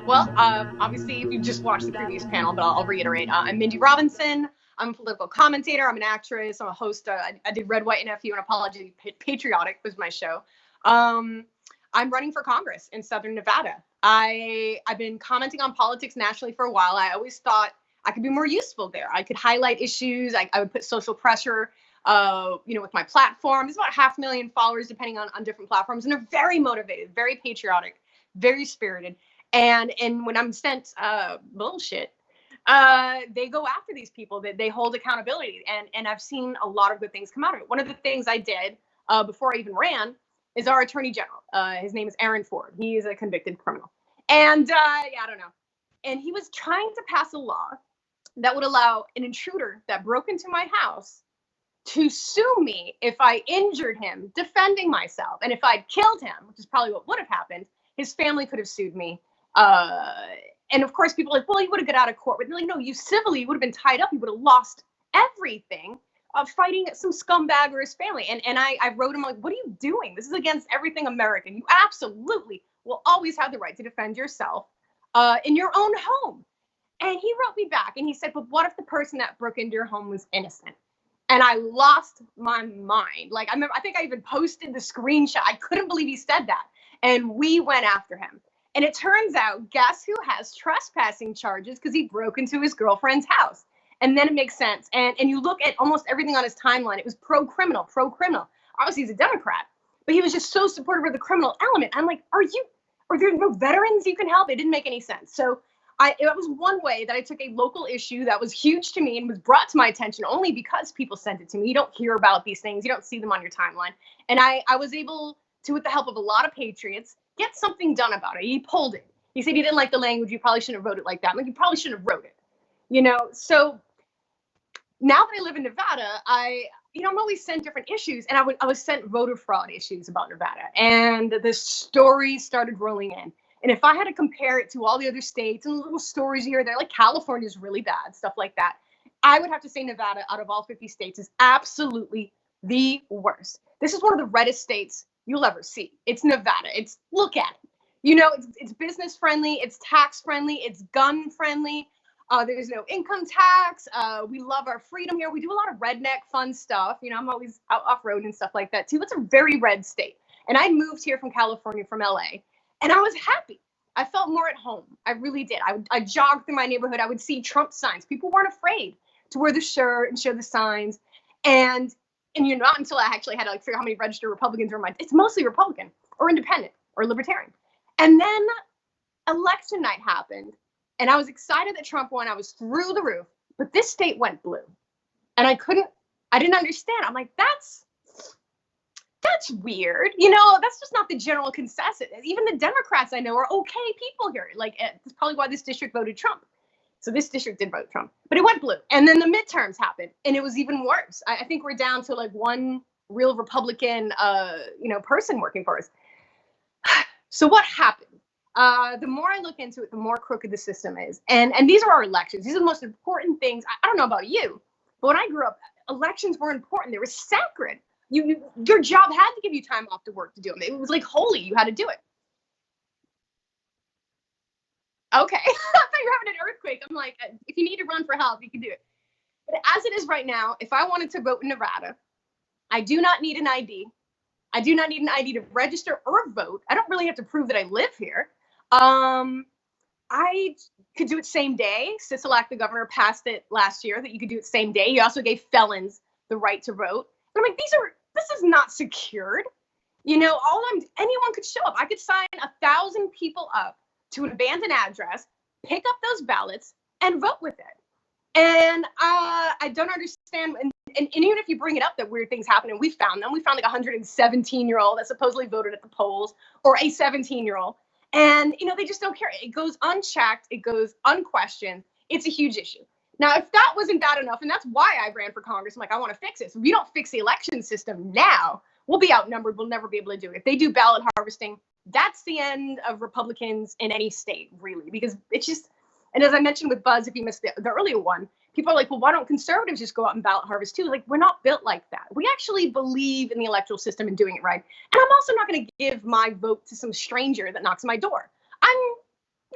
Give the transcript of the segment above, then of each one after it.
Well, obviously, if you just watched the previous panel, but I'll reiterate. I'm Mindy Robinson. I'm a political commentator. I'm an actress. I'm a host. I did Red, White, and Nephew, and Apology Patriotic was my show. I'm running for Congress in Southern Nevada. I've been commenting on politics nationally for a while. I always thought I could be more useful there. I could highlight issues. I would put social pressure, with my platform. There's about 500,000 followers, depending on different platforms, and they're very motivated, very patriotic, very spirited. And when I'm sent bullshit, they go after these people. They hold accountability, and I've seen a lot of good things come out of it. One of the things I did before I even ran is our attorney general. His name is Aaron Ford. He is a convicted criminal, and I don't know. And he was trying to pass a law that would allow an intruder that broke into my house to sue me if I injured him defending myself, and if I'd killed him, which is probably what would have happened. His family could have sued me. And of course, people are like, well, you would have got out of court. But they're like, no, you civilly, you would have been tied up. You would have lost everything fighting some scumbag or his family. And I wrote him, like, what are you doing? This is against everything American. You absolutely will always have the right to defend yourself in your own home. And he wrote me back and he said, but what if the person that broke into your home was innocent? And I lost my mind. Like, I think I even posted the screenshot. I couldn't believe he said that. And we went after him. And it turns out, guess who has trespassing charges because he broke into his girlfriend's house? And then it makes sense. And you look at almost everything on his timeline, it was pro-criminal. Obviously, he's a Democrat, but he was just so supportive of the criminal element. I'm like, are there no veterans you can help? It didn't make any sense. So it was one way that I took a local issue that was huge to me and was brought to my attention only because people sent it to me. You don't hear about these things. You don't see them on your timeline. And I was able to, with the help of a lot of patriots, get something done about it. He pulled it. He said he didn't like the language. You probably shouldn't have wrote it like that. I'm like, you probably shouldn't have wrote it. So now that I live in Nevada, I'm always sent different issues, and I was sent voter fraud issues about Nevada, and the stories started rolling in. And if I had to compare it to all the other states and little stories here, they're like California's really bad, stuff like that. I would have to say Nevada, out of all 50 states, is absolutely the worst. This is one of the reddest states you'll ever see. It's Nevada. Look at it. It's business friendly. It's tax friendly. It's gun friendly. There's no income tax. We love our freedom here. We do a lot of redneck fun stuff. I'm always out off-road and stuff like that too. It's a very red state. And I moved here from California, from LA, and I was happy. I felt more at home. I really did. I jogged through my neighborhood. I would see Trump signs. People weren't afraid to wear the shirt and show the signs. And not until I actually had to figure out how many registered Republicans were it's mostly Republican or independent or libertarian. And then election night happened, and I was excited that Trump won. I was through the roof, but this state went blue, and I didn't understand. I'm like, that's weird. That's just not the general consensus. Even the Democrats I know are okay people here. Like, that's probably why this district voted Trump. So this district did vote Trump, but it went blue. And then the midterms happened, and it was even worse. I think we're down to like one real Republican, person working for us. So what happened? The more I look into it, the more crooked the system is. And these are our elections. These are the most important things. I don't know about you, but when I grew up, elections were important. They were sacred. Your job had to give you time off to work to do them. It was like holy. You had to do it. Okay. I thought you were having an earthquake. I'm like, if you need to run for help, you can do it. But as it is right now, if I wanted to vote in Nevada, I do not need an ID. I do not need an ID to register or vote. I don't really have to prove that I live here. I could do it same day. Sisolak, the governor, passed it last year that you could do it same day. He also gave felons the right to vote. But I'm like, this is not secured. Anyone could show up. I could sign 1,000 people up to an abandoned address, pick up those ballots, and vote with it. And I don't understand. And even if you bring it up that weird things happen, and we found them. We found like a 117-year-old that supposedly voted at the polls, or a 17-year-old. And, they just don't care. It goes unchecked. It goes unquestioned. It's a huge issue. Now, if that wasn't bad enough, and that's why I ran for Congress, I'm like, I want to fix it. So if you don't fix the election system now, we'll be outnumbered. We'll never be able to do it. If they do ballot harvesting, that's the end of Republicans in any state, really, because it's just, and as I mentioned with Buzz, if you missed the earlier one, people are like, well, why don't conservatives just go out and ballot harvest too? Like, we're not built like that. We actually believe in the electoral system and doing it right. And I'm also not going to give my vote to some stranger that knocks on my door. I'm,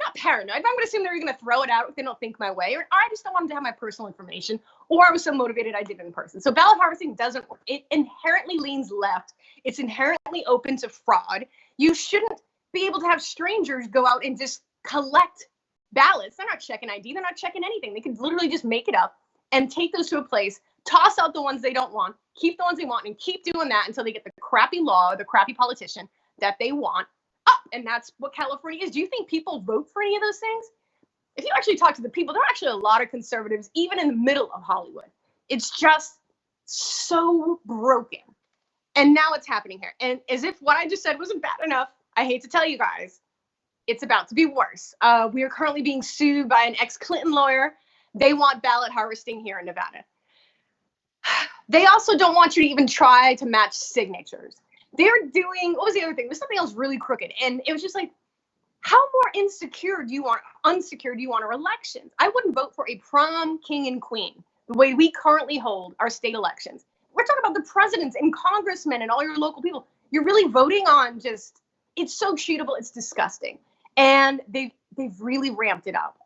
not paranoid, but I'm going to assume they're going to throw it out if they don't think my way, or I just don't want them to have my personal information, or I was so motivated I did it in person. So ballot harvesting doesn't work. It inherently leans left. It's inherently open to fraud. You shouldn't be able to have strangers go out and just collect ballots. They're not checking ID. They're not checking anything. They could literally just make it up and take those to a place, toss out the ones they don't want, keep the ones they want, and keep doing that until they get the crappy law or the crappy politician that they want up. And that's what California is. Do you think people vote for any of those things? If you actually talk to the people, there are actually a lot of conservatives, even in the middle of Hollywood. It's just so broken. And now it's happening here. And as if what I just said wasn't bad enough, I hate to tell you guys, it's about to be worse. We are currently being sued by an ex-Clinton lawyer. They want ballot harvesting here in Nevada. They also don't want you to even try to match signatures. They're doing, what was the other thing? There's something else really crooked. And it was just like, how more unsecure do you want our elections? I wouldn't vote for a prom king and queen the way we currently hold our state elections. We're talking about the presidents and congressmen and all your local people. You're really voting on just, it's so cheatable, it's disgusting. And they've really ramped it up.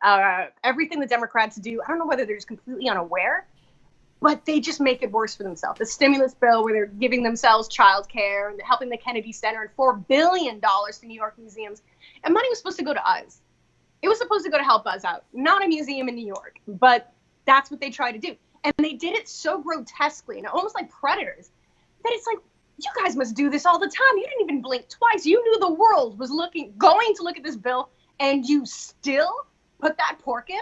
Everything the Democrats do, I don't know whether they're just completely unaware, but they just make it worse for themselves. The stimulus bill where they're giving themselves childcare and helping the Kennedy Center and $4 billion to New York museums. And money was supposed to go to us. It was supposed to go to help us out, not a museum in New York. But that's what they tried to do. And they did it so grotesquely and almost like predators that it's like, you guys must do this all the time. You didn't even blink twice. You knew the world was going to look at this bill, and you still put that pork in?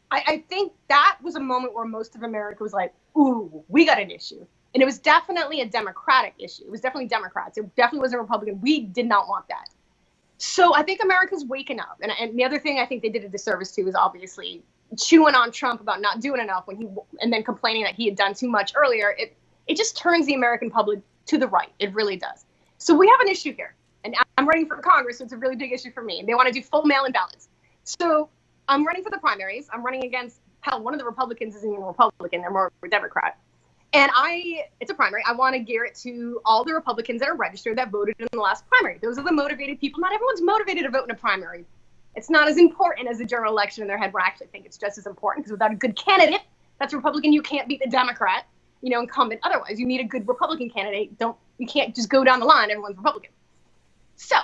I think that was a moment where most of America was like, ooh, we got an issue. And it was definitely a Democratic issue. It was definitely Democrats. It definitely wasn't Republican. We did not want that. So I think America's waking up. And the other thing I think they did a disservice to is obviously chewing on Trump about not doing enough and then complaining that he had done too much earlier. It just turns the American public to the right. It really does. So we have an issue here. And I'm running for Congress, so it's a really big issue for me. They want to do full mail-in ballots. So I'm running for the primaries. I'm running against, one of the Republicans isn't even a Republican. They're more of a Democrat. And it's a primary. I want to gear it to all the Republicans that are registered that voted in the last primary. Those are the motivated people. Not everyone's motivated to vote in a primary. It's not as important as the general election in their head, where I actually think it's just as important, because without a good candidate that's Republican, you can't beat the Democrat, incumbent. Otherwise, you need a good Republican candidate. You can't just go down the line, everyone's Republican. So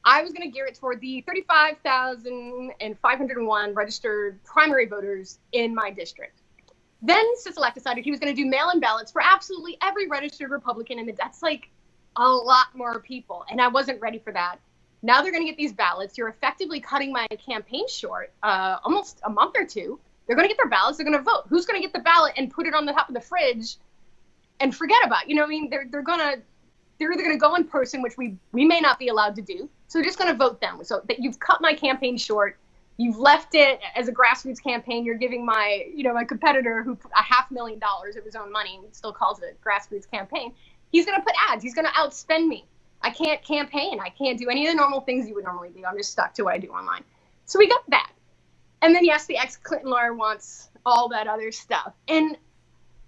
I was going to gear it toward the 35,501 registered primary voters in my district. Then Sisolak decided he was going to do mail-in ballots for absolutely every registered Republican, and that's like a lot more people, and I wasn't ready for that. Now they're going to get these ballots. You're effectively cutting my campaign short, almost a month or two. They're going to get their ballots. They're going to vote. Who's going to get the ballot and put it on the top of the fridge and forget about it? They're either going to go in person, which we may not be allowed to do. So they're just going to vote them. So that you've cut my campaign short. You've left it as a grassroots campaign. You're giving my competitor, who put $500,000 of his own money, still calls it a grassroots campaign. He's going to put ads. He's going to outspend me. I can't campaign. I can't do any of the normal things you would normally do. I'm just stuck to what I do online. So we got that. And then, yes, the ex-Clinton lawyer wants all that other stuff. And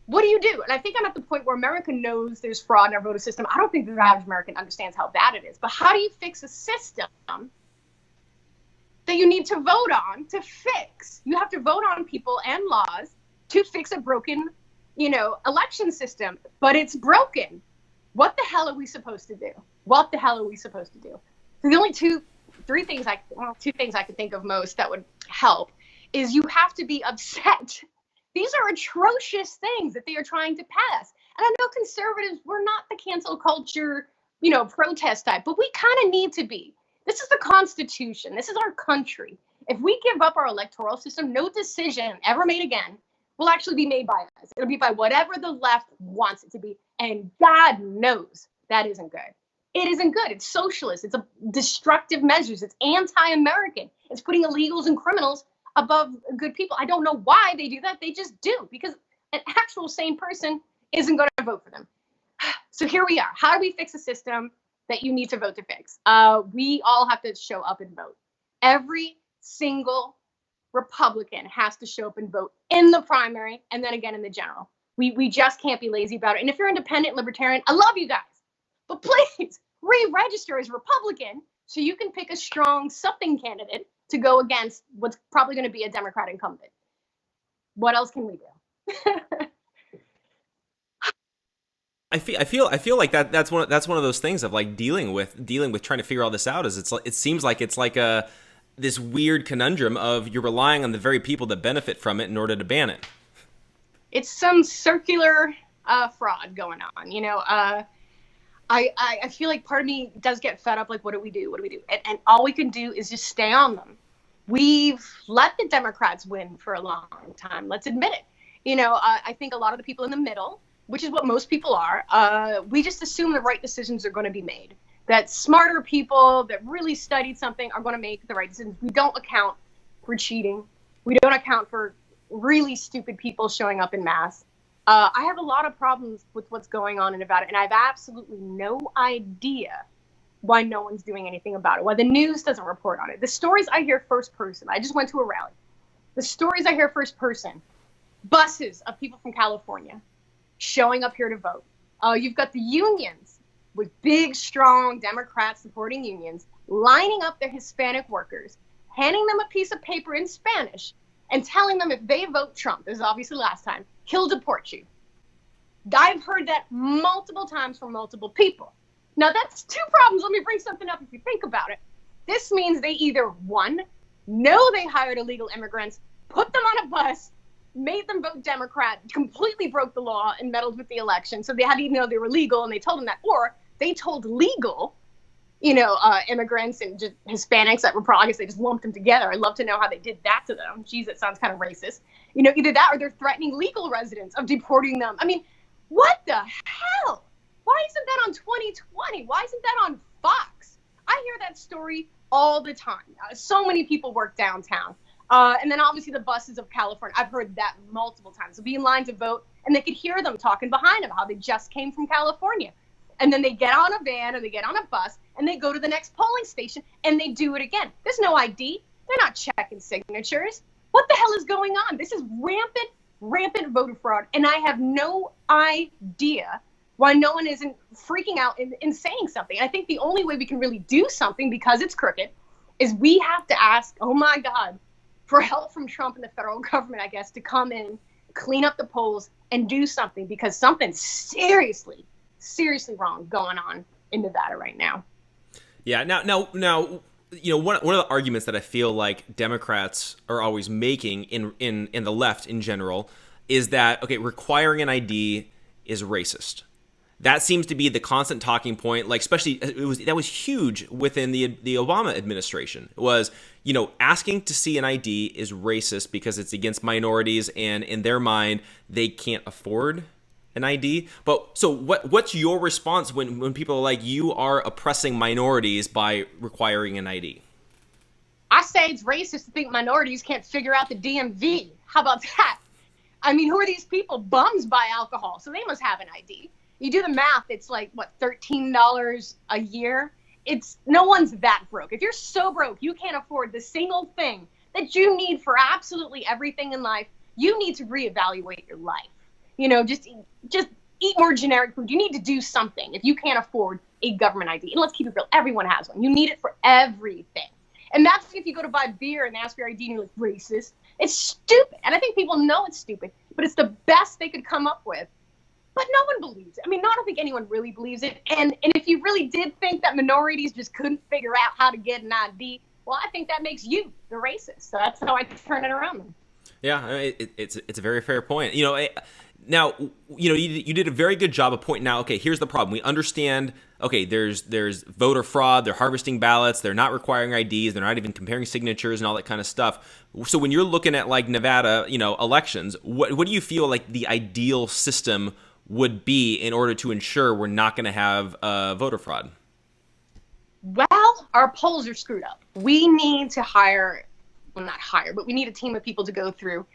what do you do? And I think I'm at the point where America knows there's fraud in our voter system. I don't think the average American understands how bad it is. But how do you fix a system that you need to vote on to fix? You have to vote on people and laws to fix a broken, election system. But it's broken. What the hell are we supposed to do? What the hell are we supposed to do? So the only two things I could think of most that would help is you have to be upset. These are atrocious things that they are trying to pass. And I know conservatives, we're not the cancel culture, protest type, but we kind of need to be. This is the Constitution. This is our country. If we give up our electoral system, no decision ever made again will actually be made by us. It'll be by whatever the left wants it to be. And God knows that isn't good. It isn't good. It's socialist. It's a destructive measures. It's anti-American. It's putting illegals and criminals above good people. I don't know why they do that. They just do, because an actual sane person isn't going to vote for them. So here we are. How do we fix a system that you need to vote to fix? We all have to show up and vote. Every single Republican has to show up and vote in the primary and then again in the general. We just can't be lazy about it. And if you're independent, libertarian, I love you guys. But please re-register as Republican so you can pick a strong something candidate to go against what's probably going to be a Democrat incumbent. What else can we do? I feel like that's one of those things of like dealing with trying to figure all this out. Is it seems like it's like this weird conundrum of you're relying on the very people that benefit from it in order to ban it. It's some circular fraud going on. I feel like part of me does get fed up. Like, what do we do? And all we can do is just stay on them. We've let the Democrats win for a long time. Let's admit it. I think a lot of the people in the middle, which is what most people are, we just assume the right decisions are going to be made. That smarter people that really studied something are going to make the right decisions. We don't account for cheating. We don't account for really stupid people showing up in mass. I have a lot of problems with what's going on in Nevada, and I have absolutely no idea why no one's doing anything about it, why the news doesn't report on it. The stories I hear first person, I just went to a rally. The stories I hear first person, buses of people from California showing up here to vote. You've got the unions with big, strong Democrats supporting unions lining up their Hispanic workers, handing them a piece of paper in Spanish and telling them if they vote Trump, this is obviously last time, he'll deport you. I've heard that multiple times from multiple people. Now, that's two problems. Let me bring something up if you think about it. This means they either, one, know they hired illegal immigrants, put them on a bus, made them vote Democrat, completely broke the law and meddled with the election. So they had to even know they were legal, and they told them that. Or they told legal, immigrants and just Hispanics that were probably, I guess they just lumped them together. I'd love to know how they did that to them. Geez, it sounds kind of racist. Either that or they're threatening legal residents of deporting them. I mean, what the hell? Why isn't that on 2020? Why isn't that on Fox? I hear that story all the time. So many people work downtown. And then obviously the buses of California. I've heard that multiple times. They'll be in line to vote, and they could hear them talking behind them, how they just came from California. And then they get on a van or they get on a bus, and they go to the next polling station, and they do it again. There's no ID. They're not checking signatures. What the hell is going on? This is rampant voter fraud, and I have no idea why no one isn't freaking out and saying something. I think the only way we can really do something, because it's crooked, is we have to ask, oh my God, for help from Trump and the federal government, I guess, to come in, clean up the polls, and do something, because something's seriously wrong going on in Nevada right now. Yeah. Now, one of the arguments that I feel like Democrats are always making in the left in general is that, okay, requiring an ID is racist. That seems to be the constant talking point. Like, especially that was huge within the Obama administration. Was asking to see an ID is racist because it's against minorities, and in their mind they can't afford an ID. But so what's your response when people are like, you are oppressing minorities by requiring an ID? I say it's racist to think minorities can't figure out the DMV. How about that? I mean, who are these people? Bums buy alcohol, so they must have an ID. You do the math, it's like, what, $13 a year? No one's that broke. If you're so broke, you can't afford the single thing that you need for absolutely everything in life, you need to reevaluate your life. Just eat more generic food. You need to do something if you can't afford a government ID. And let's keep it real. Everyone has one. You need it for everything. And that's if you go to buy beer and ask for your ID and you're like, racist. It's stupid. And I think people know it's stupid, but it's the best they could come up with. But no one believes it. I mean, I don't think anyone really believes it. And if you really did think that minorities just couldn't figure out how to get an ID, well, I think that makes you the racist. So that's how I turn it around. Yeah, it's a very fair point. Now, you did a very good job of pointing out, okay, here's the problem. We understand, okay, there's voter fraud, they're harvesting ballots, they're not requiring IDs, they're not even comparing signatures and all that kind of stuff. So when you're looking at like Nevada, elections, what do you feel like the ideal system would be in order to ensure we're not going to have voter fraud? Well, our polls are screwed up. We need to not hire, but we need a team of people to go through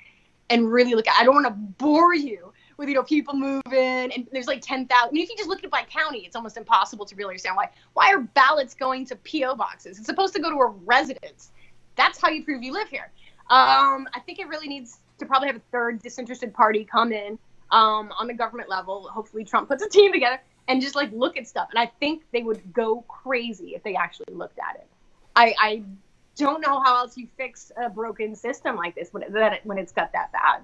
and really look at. I don't want to bore you with, people moving, and there's like 10,000. I mean, if you just look at it by county, it's almost impossible to really understand why are ballots going to P.O. boxes? It's supposed to go to a residence. That's how you prove you live here. I think it really needs to probably have a third disinterested party come in on the government level. Hopefully Trump puts a team together and just look at stuff. And I think they would go crazy if they actually looked at it. don't know how else you fix a broken system like this when it's got that bad.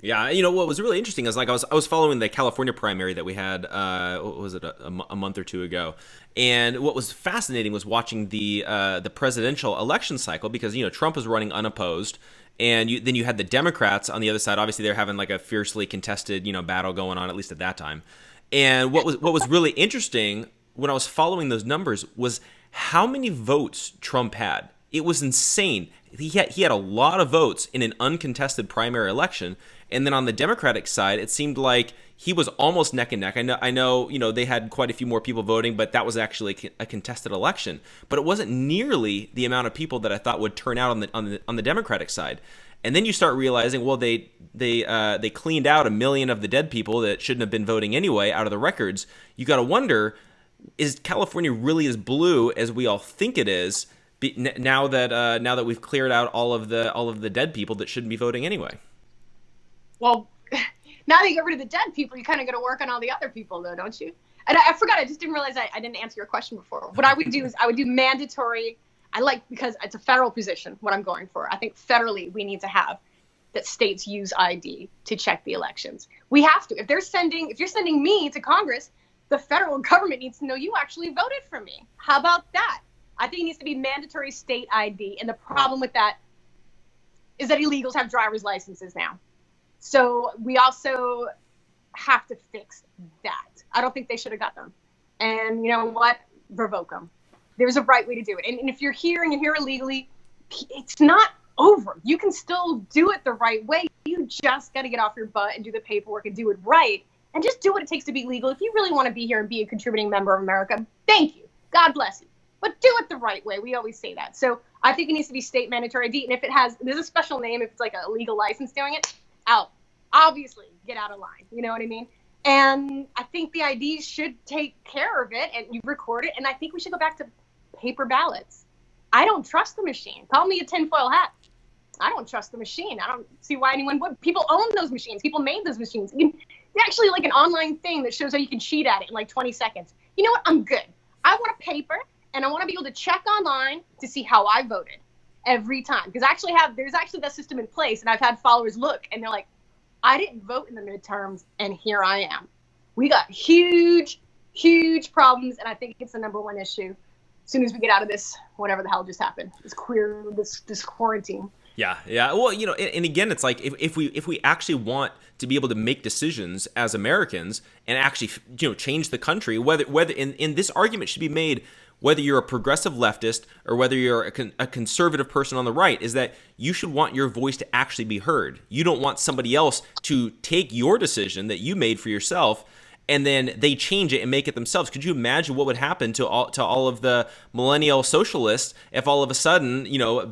Yeah, what was really interesting is like I was following the California primary that we had. What was it, a month or two ago? And what was fascinating was watching the presidential election cycle, because Trump was running unopposed, and then you had the Democrats on the other side. Obviously, they're having like a fiercely contested battle going on, at least at that time. And what was really interesting when I was following those numbers was how many votes Trump had. It was insane. He had a lot of votes in an uncontested primary election. And then on the Democratic side, it seemed like he was almost neck and neck. I know, they had quite a few more people voting, but that was actually a contested election. But it wasn't nearly the amount of people that I thought would turn out on the Democratic side. And then you start realizing, well, they cleaned out 1 million of the dead people that shouldn't have been voting anyway out of the records. You got to wonder, is California really as blue as we all think it is? Now that we've cleared out all of the dead people that shouldn't be voting anyway. Well, now that you get rid of the dead people, you kind of got to work on all the other people, though, don't you? And I forgot. I just didn't realize I didn't answer your question before. What I would do is I would do mandatory. Because it's a federal position, what I'm going for. I think federally we need to have that states use ID to check the elections. We have to. If you're sending me to Congress, the federal government needs to know you actually voted for me. How about that? I think it needs to be mandatory state ID. And the problem with that is that illegals have driver's licenses now. So we also have to fix that. I don't think they should have got them. And you know what? Revoke them. There's a right way to do it. And if you're here and you're here illegally, it's not over. You can still do it the right way. You just got to get off your butt and do the paperwork and do it right. And just do what it takes to be legal. If you really want to be here and be a contributing member of America, thank you. God bless you. But do it the right way. We always say that. So I think it needs to be state mandatory ID. And if there's a special name, if it's like a legal license doing it, out. Obviously, get out of line. You know what I mean? And I think the ID should take care of it and you record it. And I think we should go back to paper ballots. I don't trust the machine. Call me a tinfoil hat. I don't trust the machine. I don't see why anyone would. People own those machines. People made those machines. They actually like an online thing that shows how you can cheat at it in like 20 seconds. You know what? I'm good. I want a paper and I want to be able to check online to see how I voted every time. Because there's actually that system in place, and I've had followers look and they're like, I didn't vote in the midterms and here I am. We got huge, huge problems, and I think it's the number one issue as soon as we get out of this, whatever the hell just happened, this quarantine. Yeah. Well, and again, it's like if we actually want to be able to make decisions as Americans and actually, change the country, whether in this argument should be made, whether you're a progressive leftist or whether you're a conservative person on the right, is that you should want your voice to actually be heard. You don't want somebody else to take your decision that you made for yourself and then they change it and make it themselves. Could you imagine what would happen to all of the millennial socialists if all of a sudden,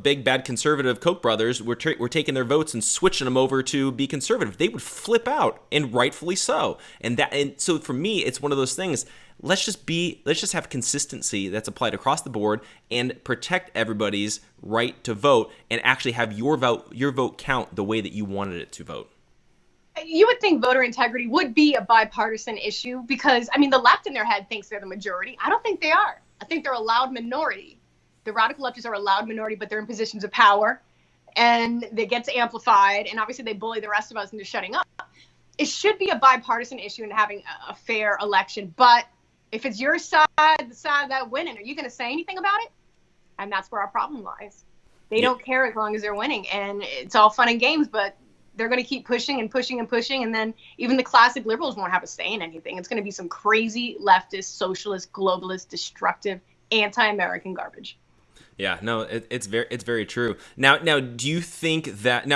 big bad conservative Koch brothers were taking their votes and switching them over to be conservative? They would flip out, and rightfully so. And so for me, it's one of those things. Let's just have consistency that's applied across the board and protect everybody's right to vote and actually have your vote count the way that you wanted it to vote. You would think voter integrity would be a bipartisan issue because, the left in their head thinks they're the majority. I don't think they are. I think they're a loud minority. The radical leftists are a loud minority, but they're in positions of power and it gets amplified. And obviously they bully the rest of us into shutting up. It should be a bipartisan issue and having a fair election. But if it's your side, the side that winning, are you going to say anything about it? And that's where our problem lies. They don't care as long as they're winning. And it's all fun and games, but they're going to keep pushing and pushing and pushing. And then even the classic liberals won't have a say in anything. It's going to be some crazy leftist, socialist, globalist, destructive, anti-American garbage. Yeah, no, it's very true. Now, do you think that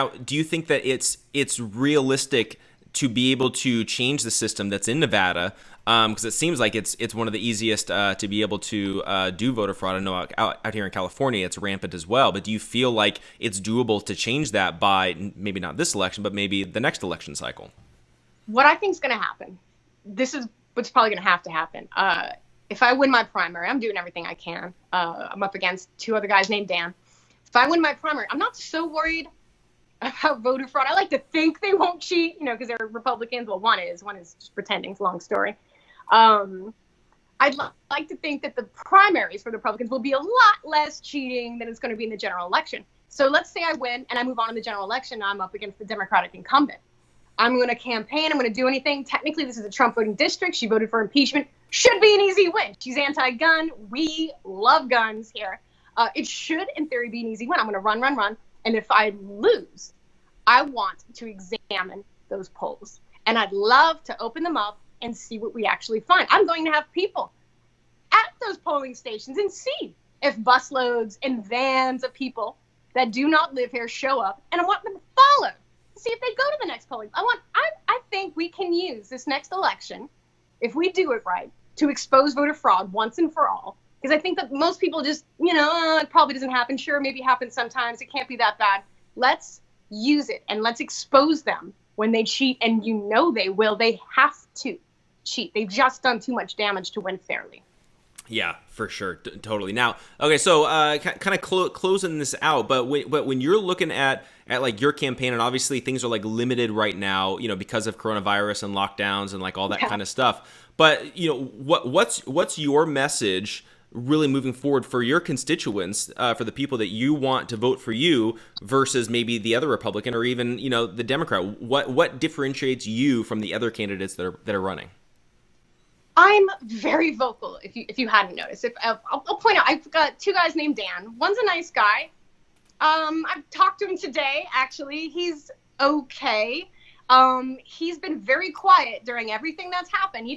it's realistic to be able to change the system that's in Nevada? Because it seems like it's one of the easiest to be able to do voter fraud. I know out here in California it's rampant as well. But do you feel like it's doable to change that by maybe not this election, but maybe the next election cycle? What I think is going to happen, this is what's probably going to happen. If I win my primary, I'm doing everything I can. I'm up against two other guys named Dan. If I win my primary, I'm not so worried about voter fraud. I like to think they won't cheat, because they're Republicans. Well, one is just pretending. It's a long story. I'd like to think that the primaries for the Republicans will be a lot less cheating than it's going to be in the general election. So let's say I win and I move on in the general election. I'm up against the Democratic incumbent. I'm going to campaign. I'm going to do anything. Technically, this is a Trump voting district. She voted for impeachment. Should be an easy win. She's anti-gun. We love guns here. It should, in theory, be an easy win. I'm going to run. And if I lose, I want to examine those polls. And I'd love to open them up and see what we actually find. I'm going to have people at those polling stations and see if busloads and vans of people that do not live here show up, and I want them to follow, see if they go to the next polling. I think we can use this next election, if we do it right, to expose voter fraud once and for all. Because I think that most people just, it probably doesn't happen. Sure, maybe it happens sometimes. It can't be that bad. Let's use it and let's expose them when they cheat, and they will. They have to cheat. They've just done too much damage to win fairly. Yeah, for sure, totally. Now, okay, so kind of closing this out, but when you're looking at like your campaign, and obviously things are like limited right now, because of coronavirus and lockdowns and like all that kind of stuff. But what's your message really moving forward for your constituents, for the people that you want to vote for you versus maybe the other Republican or even the Democrat? What differentiates you from the other candidates that are running? I'm very vocal, if you hadn't noticed. I'll point out, I've got two guys named Dan. One's a nice guy. I've talked to him today, actually. He's okay. He's been very quiet during everything that's happened.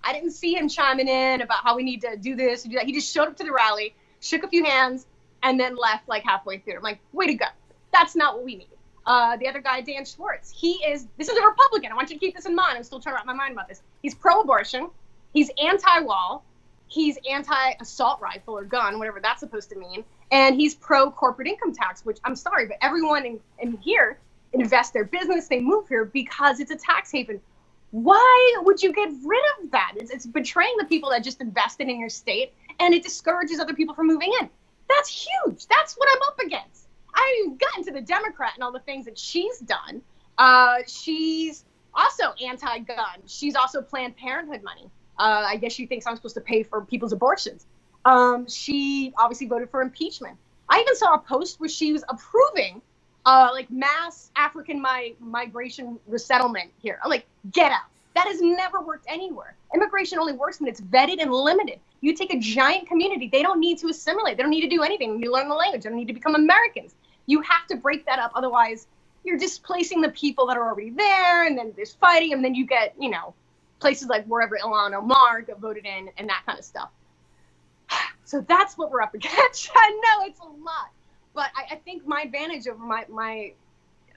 I didn't see him chiming in about how we need to do this or do that. He just showed up to the rally, shook a few hands, and then left like halfway through. I'm like, way to go. That's not what we need. The other guy, Dan Schwartz, this is a Republican. I want you to keep this in mind. I'm still trying to wrap my mind about this. He's pro-abortion. He's anti-wall, he's anti-assault rifle or gun, whatever that's supposed to mean, and he's pro-corporate income tax, which I'm sorry, but everyone in here invests their business, they move here because it's a tax haven. Why would you get rid of that? It's betraying the people that just invested in your state, and it discourages other people from moving in. That's huge. That's what I'm up against. I haven't even gotten to the Democrat and all the things that she's done. She's also anti-gun. She's also Planned Parenthood money. I guess she thinks I'm supposed to pay for people's abortions. She obviously voted for impeachment. I even saw a post where she was approving like mass African migration resettlement here. I'm like, get out. That has never worked anywhere. Immigration only works when it's vetted and limited. You take a giant community, they don't need to assimilate. They don't need to do anything. You learn the language. They don't need to become Americans. You have to break that up. Otherwise, you're displacing the people that are already there, and then there's fighting, and then you get, places like wherever Ilhan Omar got voted in and that kind of stuff. So that's what we're up against. I know it's a lot, but I think my advantage over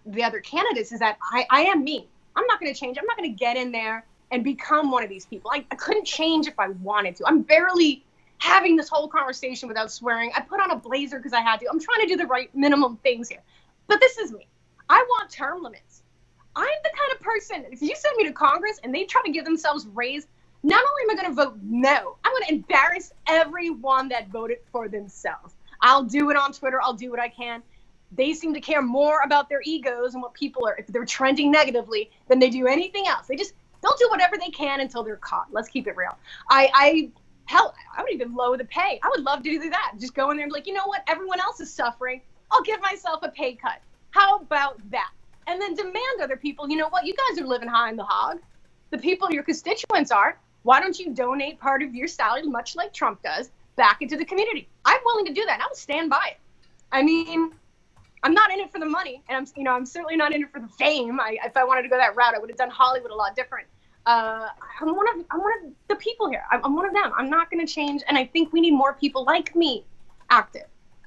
the other candidates is that I am me. I'm not going to change. I'm not going to get in there and become one of these people. I couldn't change if I wanted to. I'm barely having this whole conversation without swearing. I put on a blazer because I had to. I'm trying to do the right minimum things here. But this is me. I want term limits. I'm the kind of person, if you send me to Congress and they try to give themselves raise, not only am I going to vote no, I'm going to embarrass everyone that voted for themselves. I'll do it on Twitter. I'll do what I can. They seem to care more about their egos and what people are, if they're trending negatively, than they do anything else. They'll do whatever they can until they're caught. Let's keep it real. I would even lower the pay. I would love to do that. Just go in there and be like, you know what? Everyone else is suffering. I'll give myself a pay cut. How about that? And then demand other people, you know what? You guys are living high in the hog. The people your constituents are. Why don't you donate part of your salary, much like Trump does, back into the community? I'm willing to do that, and I will stand by it. I mean, I'm not in it for the money, and I'm certainly not in it for the fame. If I wanted to go that route, I would have done Hollywood a lot different. I'm one of the people here. I'm one of them. I'm not going to change, and I think we need more people like me active.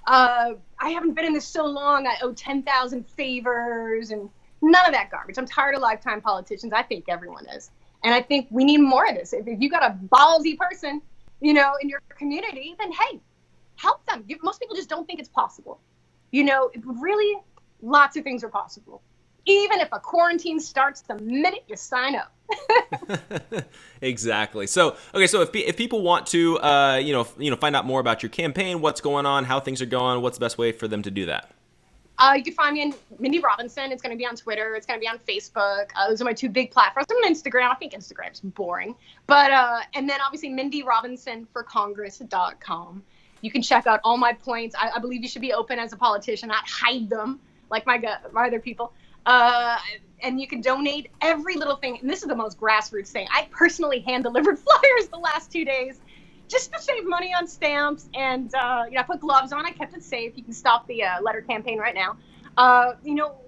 I haven't been in this so long. I owe 10,000 favors and none of that garbage. I'm tired of lifetime politicians. I think everyone is. And I think we need more of this. If you got a ballsy person, in your community, then hey, help them. Most people just don't think it's possible. Really, lots of things are possible. Even if a quarantine starts the minute you sign up. Exactly. So if people want to, find out more about your campaign, what's going on, how things are going, what's the best way for them to do that? You can find me on Mindy Robinson. It's going to be on Twitter. It's going to be on Facebook. Those are my two big platforms. I'm on Instagram. I think Instagram's boring. But, and then obviously MindyRobinsonforcongress.com. You can check out all my points. I believe you should be open as a politician, not hide them like my other people. And you can donate every little thing. And this is the most grassroots thing. I personally hand-delivered flyers the last 2 days just to save money on stamps. And, I put gloves on. I kept it safe. You can stop the letter campaign right now.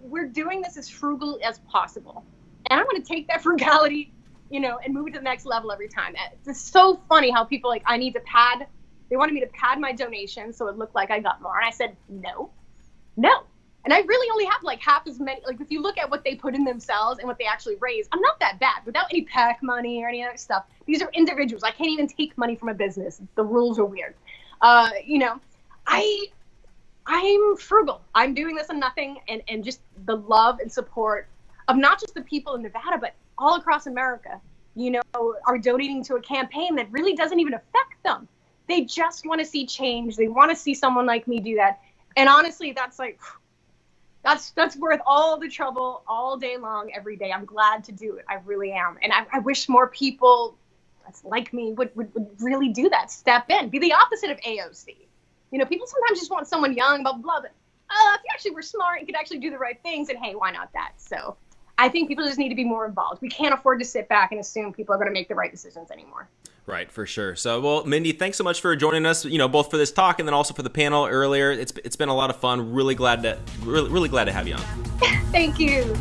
We're doing this as frugal as possible. And I'm going to take that frugality, and move it to the next level every time. It's so funny how people they wanted me to pad my donation so it looked like I got more. And I said, no. And I really only have like half as many. Like if you look at what they put in themselves and what they actually raise, I'm not that bad without any PAC money or any other stuff. These are individuals. I can't even take money from a business. The rules are weird. I'm frugal. I'm doing this on nothing, and just the love and support of not just the people in Nevada, but all across America, are donating to a campaign that really doesn't even affect them. They just want to see change. They want to see someone like me do that. And honestly, that's worth all the trouble all day long, every day. I'm glad to do it. I really am. And I wish more people that's like me would really do that. Step in. Be the opposite of AOC. People sometimes just want someone young, blah, blah, blah. But if you actually were smart and could actually do the right things, and hey, why not that? So I think people just need to be more involved. We can't afford to sit back and assume people are going to make the right decisions anymore. Right, for sure. So, well, Mindy, thanks so much for joining us, both for this talk and then also for the panel earlier. It's been a lot of fun. Really glad to have you on. Thank you.